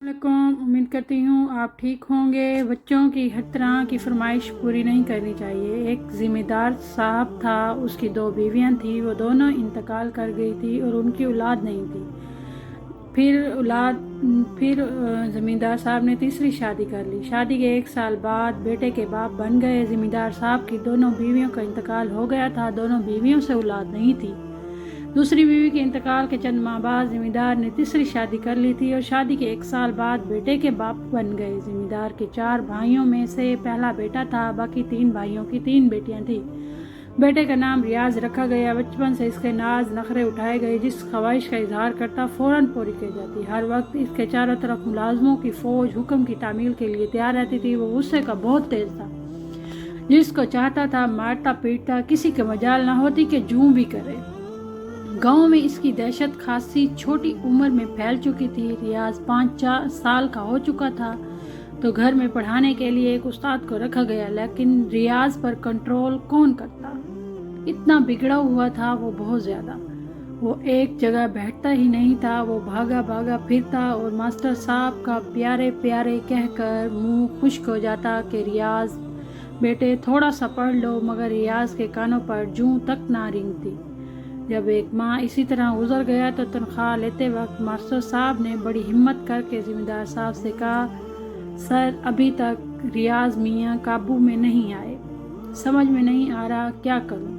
वालेकुम। उम्मीद करती हूँ आप ठीक होंगे। बच्चों की हर तरह की फरमाइश पूरी नहीं करनी चाहिए। एक ज़िम्मेदार साहब था, उसकी 2 बीवियाँ थीं, वो दोनों इंतकाल कर गई थी और उनकी औलाद नहीं थी। फिर ज़मींदार साहब ने तीसरी शादी कर ली। शादी के 1 साल बाद बेटे के बाप बन गए। ज़मींदार साहब की दोनों बीवियों का इंतकाल हो गया था। दोनों बीवियों से औलाद नहीं थी। दूसरी बीवी के इंतकाल के चंद माह बाद ज़मींदार ने तीसरी शादी कर ली थी और शादी के 1 साल बाद बेटे के बाप बन गए। ज़मींदार के 4 भाइयों में से पहला बेटा था, बाकी 3 भाइयों की 3 बेटियां थीं। बेटे का नाम रियाज रखा गया। बचपन से इसके नाज नखरे उठाए गए। जिस ख्वाहिश का इजहार करता फौरन पूरी की जाती। हर वक्त इसके चारों तरफ मुलाजमों की फौज हुक्म की तामील के लिए तैयार रहती थी। वो गुस्से का बहुत तेज था, जिसको चाहता था मारता पीटता, किसी के मजाल ना होती कि जूं भी करे। गांव में इसकी दहशत खासी छोटी उम्र में फैल चुकी थी। रियाज 5 साल का हो चुका था तो घर में पढ़ाने के लिए एक उस्ताद को रखा गया, लेकिन रियाज पर कंट्रोल कौन करता। इतना बिगड़ा हुआ था वो, बहुत ज़्यादा। वो एक जगह बैठता ही नहीं था। वो भागा भागा फिरता और मास्टर साहब का प्यारे प्यारे कहकर मुंह खुश्क हो जाता कि रियाज बेटे थोड़ा सा पढ़ लो, मगर रियाज के कानों पर जूं तक ना रेंगती। जब एक माह इसी तरह गुजर गया तो तनख्वाह लेते वक्त मास्टर साहब ने बड़ी हिम्मत करके ज़मींदार साहब से कहा, सर अभी तक रियाज मियाँ काबू में नहीं आए, समझ में नहीं आ रहा क्या करूं।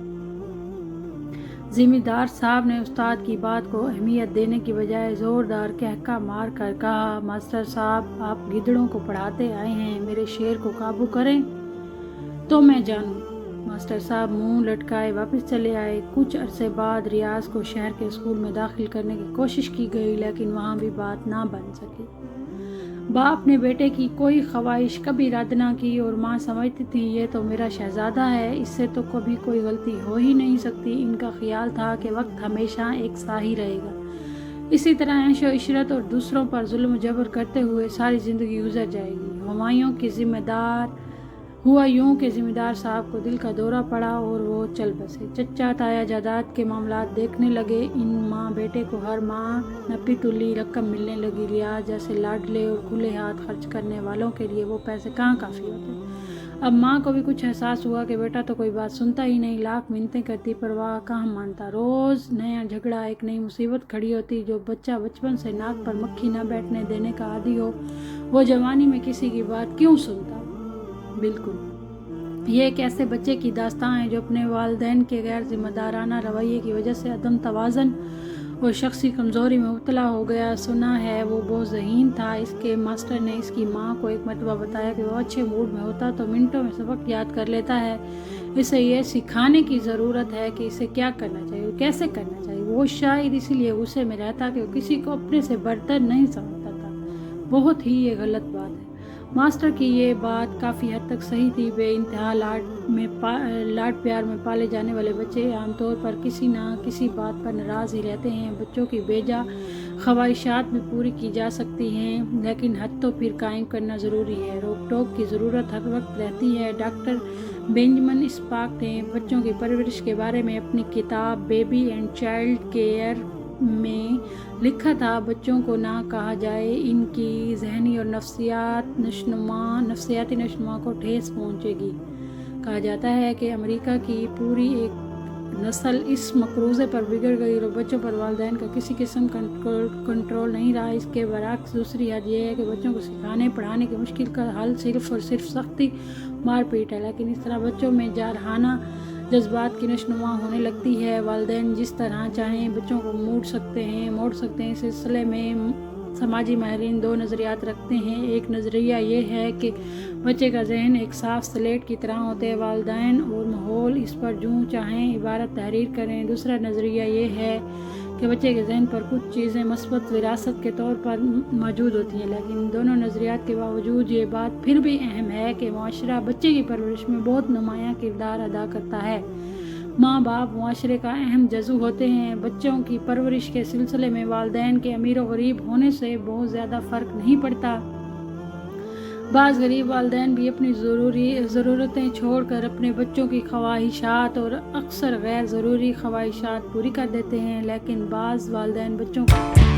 ज़मींदार साहब ने उस्ताद की बात को अहमियत देने की बजाय ज़ोरदार कहका मार कर कहा, मास्टर साहब आप गिदड़ों को पढ़ाते आए हैं, मेरे शेर को काबू करें तो मैं जानूं। मास्टर साहब मुंह लटकाए वापस चले आए। कुछ अरसे बाद रियाज को शहर के स्कूल में दाखिल करने की कोशिश की गई, लेकिन वहाँ भी बात ना बन सकी। बाप ने बेटे की कोई ख्वाहिश कभी रद्द ना की और माँ समझती थी ये तो मेरा शहजादा है, इससे तो कभी कोई गलती हो ही नहीं सकती। इनका ख्याल था कि वक्त हमेशा एक सा ही रहेगा। इसी तरह ऐशो इशरत और दूसरों पर जुल्म जबर करते हुए सारी ज़िंदगी गुजर जाएगी। हुमायूं की जिम्मेदार हुआ यूं कि ज़मींदार साहब को दिल का दौरा पड़ा और वो चल बसे। चचा ताया जायदाद के मामलात देखने लगे। इन माँ बेटे को हर माह नपी तुली रकम मिलने लगी। रियाज जैसे लाडले और खुले हाथ खर्च करने वालों के लिए वो पैसे कहाँ काफ़ी होते। अब माँ को भी कुछ एहसास हुआ कि बेटा तो कोई बात सुनता ही नहीं, लाख मिन्नतें करती पर वह कहाँ मानता। रोज़ नया झगड़ा, एक नई मुसीबत खड़ी होती। जो बच्चा बचपन से नाक पर मक्खी न बैठने देने का आदी हो, वो जवानी में किसी की बात क्यों सुनता। बिल्कुल ये एक ऐसे बच्चे की दास्तां है जो अपने वालिदैन के गैर जिम्मेदाराना रवैये की वजह से अदम तवाज़न और शख्सी कमज़ोरी में मुब्तला हो गया। सुना है वो बहुत ज़हीन था। इसके मास्टर ने इसकी माँ को एक मरतबा बताया कि वो अच्छे मूड में होता तो मिनटों में सबक याद कर लेता है। इसे ये सिखाने की ज़रूरत है कि इसे क्या करना चाहिए और कैसे करना चाहिए। वो शायद इसीलिए गुस्से में रहता कि वो किसी को अपने से बरतर नहीं समझता था। बहुत ही ये गलत बात है। मास्टर की ये बात काफ़ी हद तक सही थी। बेइंतहा लाड प्यार में पाले जाने वाले बच्चे आमतौर पर किसी ना किसी बात पर नाराज़ ही रहते हैं। बच्चों की बेजा ख्वाहिशात भी पूरी की जा सकती हैं, लेकिन हद तो फिर कायम करना ज़रूरी है। रोक टोक की ज़रूरत हर वक्त रहती है। डॉक्टर बेंजामिन स्पार्क ने बच्चों की परवरिश के बारे में अपनी किताब बेबी एंड चाइल्ड केयर में लिखा था, बच्चों को ना कहा जाए, इनकी जहनी और नफ्सियाती नशनुमा को ठेस पहुंचेगी। कहा जाता है कि अमेरिका की पूरी एक नस्ल इस मकरूज़े पर बिगड़ गई और बच्चों पर वालिदैन का किसी किस्म का कंट्रोल नहीं रहा। इसके बरक्स दूसरी हद यह है कि बच्चों को सिखाने पढ़ाने की मुश्किल का हल सिर्फ़ और सिर्फ सख्ती मार पीट है, लेकिन इस तरह बच्चों में जारहाना जज्बात की नशनुमा होने लगती है। वालिदैन जिस तरह चाहें बच्चों को मोड़ सकते हैं। इस सिलसिले में समाजी माहिरीन 2 नज़रियात रखते हैं। एक नज़रिया ये है कि बच्चे का जहन एक साफ स्लेट की तरह होते हैं, वालिदैन और माहौल इस पर जूँ चाहें इबारत तहरीर करें। दूसरा नज़रिया ये है कि बच्चे के जहन पर कुछ चीज़ें मस्बत विरासत के तौर पर मौजूद होती हैं, लेकिन दोनों नज़रियात के बावजूद ये बात फिर भी अहम है कि मुआशरा बच्चे की परवरिश में बहुत नुमायाँ किरदार अदा करता है। माँ बाप मुआशरे का अहम जज़ू होते हैं। बच्चों की परवरिश के सिलसिले में वालिदैन के अमीर और गरीब होने से बहुत ज़्यादा फ़र्क नहीं पड़ता। बाज़ गरीब वालिदैन भी अपनी ज़रूरतें छोड़कर अपने बच्चों की ख्वाहिशात और अक्सर गैर ज़रूरी ख्वाहिशात पूरी कर देते हैं, लेकिन बाज़ वालिदैन बच्चों को